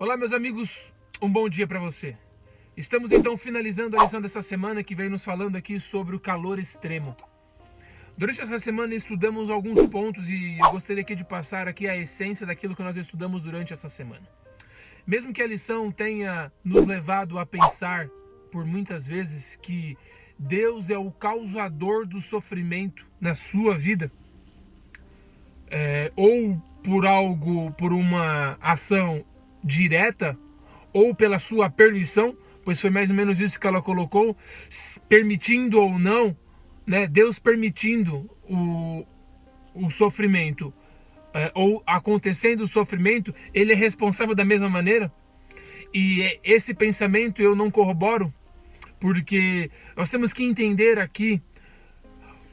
Olá, meus amigos, um bom dia para você. Estamos então finalizando a lição dessa semana que vem nos falando aqui sobre o calor extremo. Durante essa semana estudamos alguns pontos e eu gostaria aqui de passar aqui a essência daquilo que nós estudamos durante essa semana. Mesmo que a lição tenha nos levado a pensar por muitas vezes que Deus é o causador do sofrimento na sua vida, ou por uma ação direta, ou pela sua permissão, pois foi mais ou menos isso que ela colocou, permitindo ou não, né, Deus permitindo o sofrimento, ou acontecendo o sofrimento, ele é responsável da mesma maneira. E esse pensamento eu não corroboro, porque nós temos que entender aqui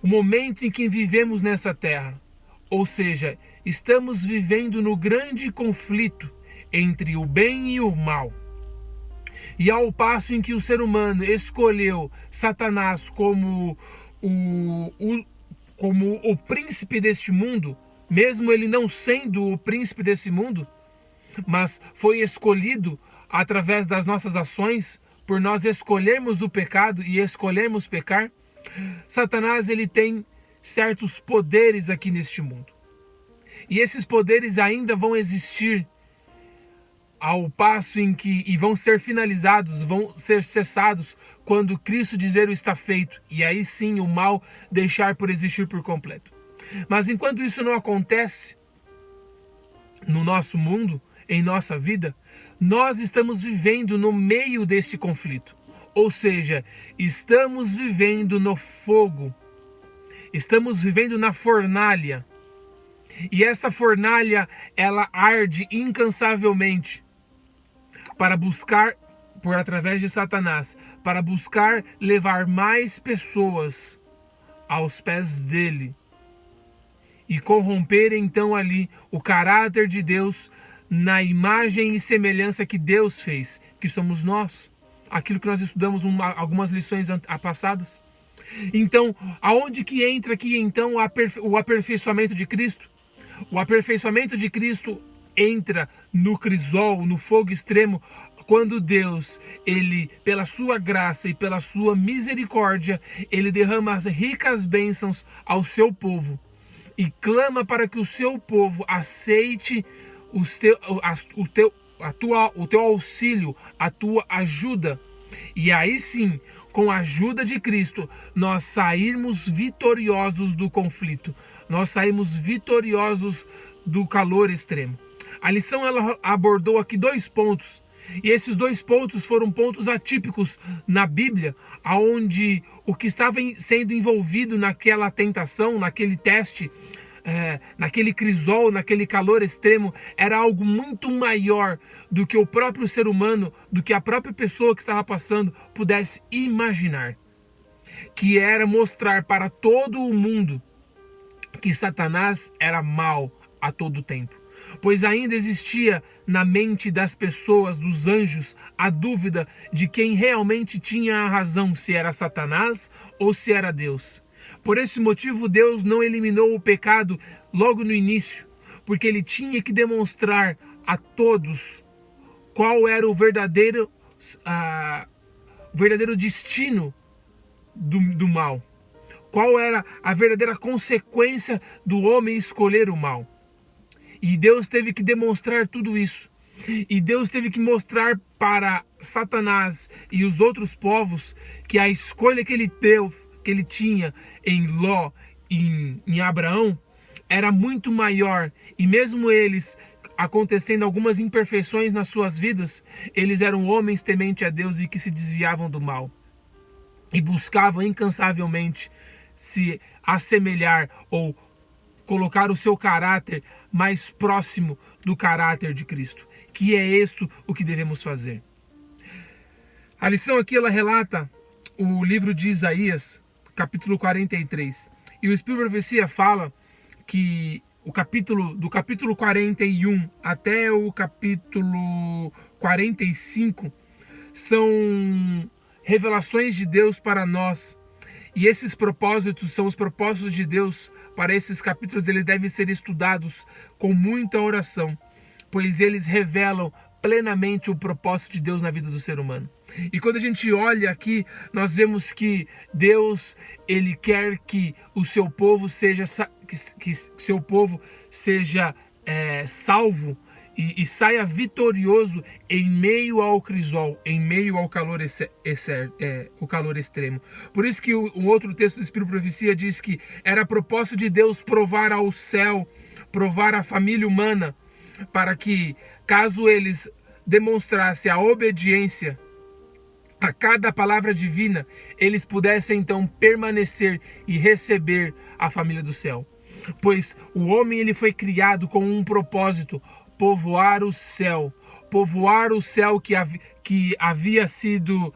o momento em que vivemos nessa terra. Ou seja, estamos vivendo no grande conflito entre o bem e o mal. E ao passo em que o ser humano escolheu Satanás como o príncipe deste mundo, mesmo ele não sendo o príncipe desse mundo, mas foi escolhido através das nossas ações, por nós escolhermos o pecado e escolhermos pecar, Satanás ele tem certos poderes aqui neste mundo. E esses poderes ainda vão existir ao passo em que e vão ser finalizados, vão ser cessados quando Cristo dizer o está feito, e aí sim o mal deixar por existir por completo. Mas enquanto isso não acontece no nosso mundo, em nossa vida, nós estamos vivendo no meio deste conflito. Ou seja, estamos vivendo no fogo, estamos vivendo na fornalha. E essa fornalha, ela arde incansavelmente para buscar, por através de Satanás, para buscar levar mais pessoas aos pés dele e corromper então ali o caráter de Deus na imagem e semelhança que Deus fez, que somos nós, aquilo que nós estudamos algumas lições passadas. Então, aonde que entra aqui então o aperfeiçoamento de Cristo? O aperfeiçoamento de Cristo entra no crisol, no fogo extremo, quando Deus, ele, pela sua graça e pela sua misericórdia, ele derrama as ricas bênçãos ao seu povo e clama para que o seu povo aceite o teu auxílio, a tua ajuda. E aí sim, com a ajuda de Cristo, nós sairmos vitoriosos do conflito. Nós saímos vitoriosos do calor extremo. A lição ela abordou aqui 2 pontos. E esses 2 pontos foram pontos atípicos na Bíblia, onde o que estava sendo envolvido naquela tentação, naquele teste, naquele crisol, naquele calor extremo, era algo muito maior do que o próprio ser humano, do que a própria pessoa que estava passando pudesse imaginar. Que era mostrar para todo o mundo que Satanás era mau a todo tempo. Pois ainda existia na mente das pessoas, dos anjos, a dúvida de quem realmente tinha a razão, se era Satanás ou se era Deus. Por esse motivo, Deus não eliminou o pecado logo no início, porque ele tinha que demonstrar a todos qual era o verdadeiro destino do mal. Qual era a verdadeira consequência do homem escolher o mal. E Deus teve que demonstrar tudo isso. E Deus teve que mostrar para Satanás e os outros povos que a escolha que ele tinha em Ló e em Abraão era muito maior. E mesmo eles, acontecendo algumas imperfeições nas suas vidas, eles eram homens tementes a Deus e que se desviavam do mal. E buscavam incansavelmente se assemelhar ou colocar o seu caráter mais próximo do caráter de Cristo, que é isto o que devemos fazer. A lição aqui ela relata o livro de Isaías, capítulo 43. E o Espírito de Profecia fala que do capítulo 41 até o capítulo 45 são revelações de Deus para nós. E esses propósitos são os propósitos de Deus para esses capítulos. Eles devem ser estudados com muita oração, pois eles revelam plenamente o propósito de Deus na vida do ser humano. E quando a gente olha aqui, nós vemos que Deus, ele quer que o seu povo seja salvo e saia vitorioso em meio ao crisol, em meio ao calor, o calor extremo. Por isso que um outro texto do Espírito Profecia diz que era propósito de Deus provar ao céu, provar a família humana, para que, caso eles demonstrassem a obediência a cada palavra divina, eles pudessem então permanecer e receber a família do céu. Pois o homem, ele foi criado com um propósito: povoar o céu que havia sido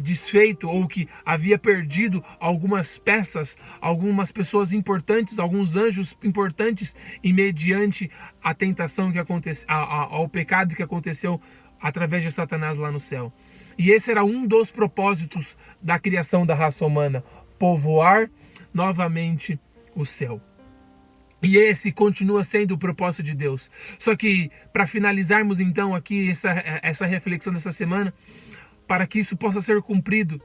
desfeito, ou que havia perdido algumas peças, algumas pessoas importantes, alguns anjos importantes, e mediante a tentação que aconteceu, ao pecado que aconteceu através de Satanás lá no céu. E esse era um dos propósitos da criação da raça humana: povoar novamente o céu. E esse continua sendo o propósito de Deus. Só que, para finalizarmos então aqui essa reflexão dessa semana, para que isso possa ser cumprido,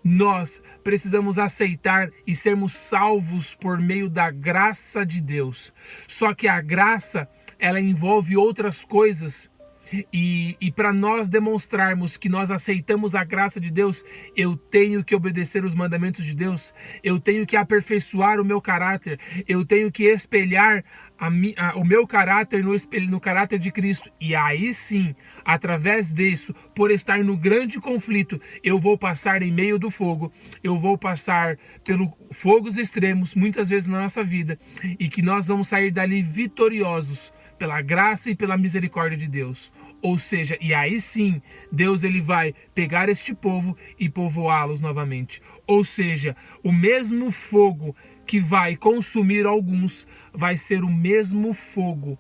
nós precisamos aceitar e sermos salvos por meio da graça de Deus. Só que a graça, ela envolve outras coisas. E para nós demonstrarmos que nós aceitamos a graça de Deus, eu tenho que obedecer os mandamentos de Deus, eu tenho que aperfeiçoar o meu caráter, eu tenho que espelhar o meu caráter no caráter de Cristo. E aí sim, através disso, por estar no grande conflito, eu vou passar em meio do fogo, eu vou passar pelos fogos extremos, muitas vezes na nossa vida, e que nós vamos sair dali vitoriosos, pela graça e pela misericórdia de Deus. Ou seja, e aí sim, Deus, ele vai pegar este povo e povoá-los novamente. Ou seja, o mesmo fogo que vai consumir alguns, vai ser o mesmo fogo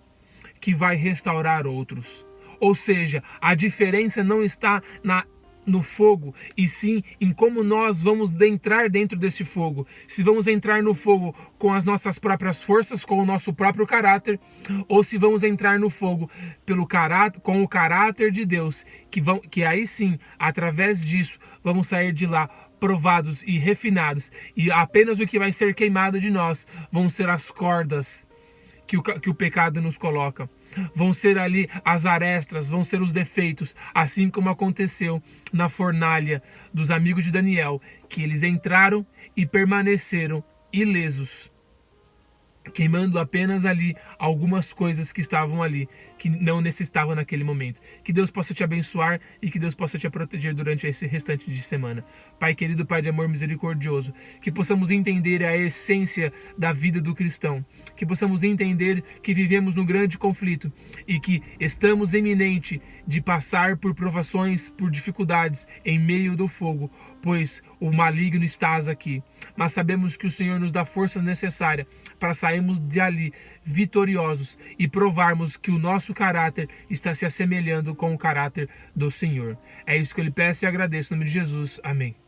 que vai restaurar outros. Ou seja, a diferença não está no fogo, e sim em como nós vamos entrar dentro desse fogo. Se vamos entrar no fogo com as nossas próprias forças, com o nosso próprio caráter, ou se vamos entrar no fogo com o caráter de Deus, que aí sim, através disso, vamos sair de lá provados e refinados, e apenas o que vai ser queimado de nós vão ser as cordas que o pecado nos coloca. Vão ser ali as arestas, vão ser os defeitos, assim como aconteceu na fornalha dos amigos de Daniel, que eles entraram e permaneceram ilesos, queimando apenas ali algumas coisas que estavam ali, que não necessitavam naquele momento. Que Deus possa te abençoar e que Deus possa te proteger durante esse restante de semana. Pai querido, Pai de amor misericordioso, que possamos entender a essência da vida do cristão, que possamos entender que vivemos num grande conflito e que estamos iminente de passar por provações, por dificuldades em meio do fogo, pois o maligno está aqui. Mas sabemos que o Senhor nos dá força necessária para sairmos de ali vitoriosos e provarmos que o nosso caráter está se assemelhando com o caráter do Senhor. É isso que eu lhe peço e agradeço no nome de Jesus. Amém.